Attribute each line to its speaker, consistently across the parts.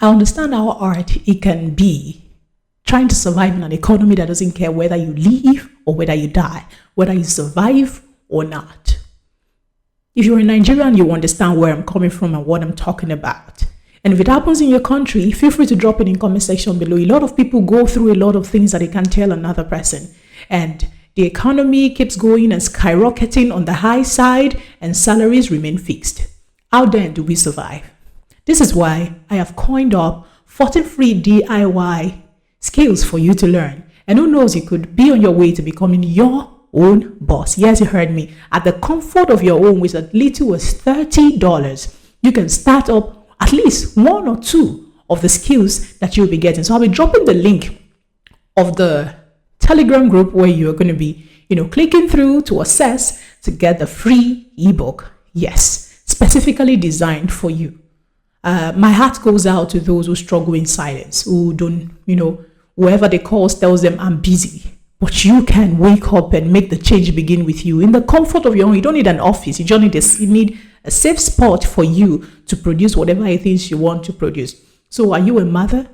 Speaker 1: I understand how hard it can be trying to survive in an economy that doesn't care whether you live or whether you die, whether you survive or not. If you're a Nigerian, you understand where I'm coming from and what I'm talking about. And if it happens in your country, feel free to drop it in the comment section below. A lot of people go through a lot of things that they can't tell another person. And the economy keeps going and skyrocketing on the high side and salaries remain fixed. How then do we survive? This is why I have coined up 14 free DIY skills for you to learn. And who knows, you could be on your way to becoming your own boss. Yes, you heard me. At the comfort of your home with as little as $30, you can start up at least one or two of the skills that you'll be getting. So I'll be dropping the link of the Telegram group where you're going to be, clicking through to access to get the free ebook. Yes, specifically designed for you. My heart goes out to those who struggle in silence, who don't, whoever they call tells them I'm busy. But you can wake up and make the change begin with you in the comfort of your home. You don't need an office. You just need a safe spot for you to produce whatever it is you want to produce. So are you a mother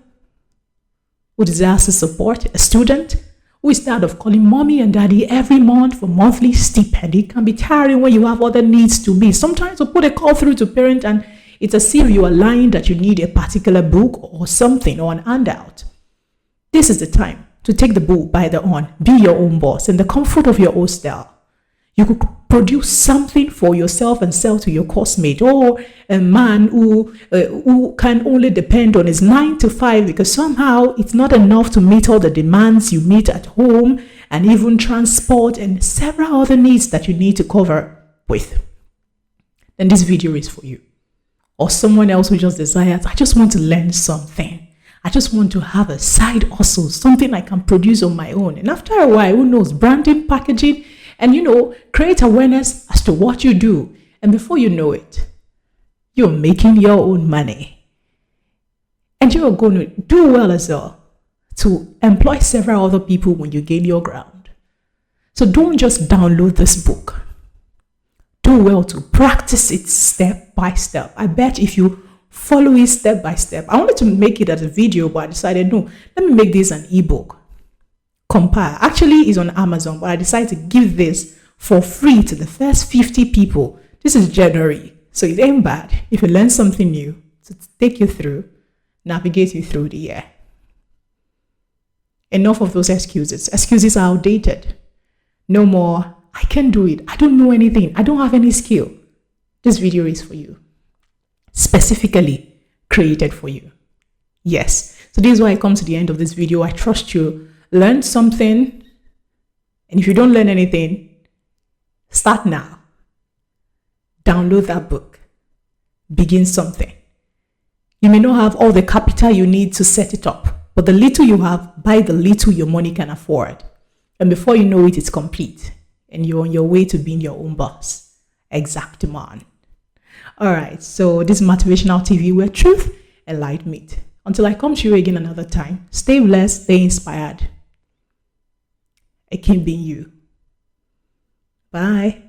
Speaker 1: who desires to support a student who is tired of calling mommy and daddy every month for monthly stipend? It can be tiring when you have other needs to meet. Sometimes you put a call through to parent and it's as if you are lying that you need a particular book or something or an handout. This is the time to take the bull by the horn, be your own boss in the comfort of your own style. You could produce something for yourself and sell to your coursemate, or a man who can only depend on his 9 to 5 because somehow it's not enough to meet all the demands you meet at home and even transport and several other needs that you need to cover with. Then this video is for you. Or someone else who just desires, I just want to learn something. I just want to have a side hustle, something I can produce on my own. And after a while, who knows, branding, packaging, and create awareness as to what you do. And before you know it, you're making your own money. And you're going to do well as well to employ several other people when you gain your ground. So don't just download this book. Do well to practice it step by step. I bet if you follow it step by step. I wanted to make it as a video, but I decided, no, let me make this an ebook. Compile. Actually, it's on Amazon, but I decided to give this for free to the first 50 people. This is January, so it ain't bad if you learn something new to take you through, navigate you through the year. Enough of those excuses. Excuses are outdated. No more, I can't do it. I don't know anything. I don't have any skill. This video is for you. Specifically created for you. Yes. So this is why I come to the end of this video. I trust you learned something. And if you don't learn anything, start now. Download that book. Begin something. You may not have all the capital you need to set it up, but the little you have, buy the little your money can afford. And before you know it, it's complete. And you're on your way to being your own boss. Exactement. All right, so this is Motivational TV, where truth and light meet. Until I come to you again another time, stay blessed, stay inspired. I keep being you. Bye.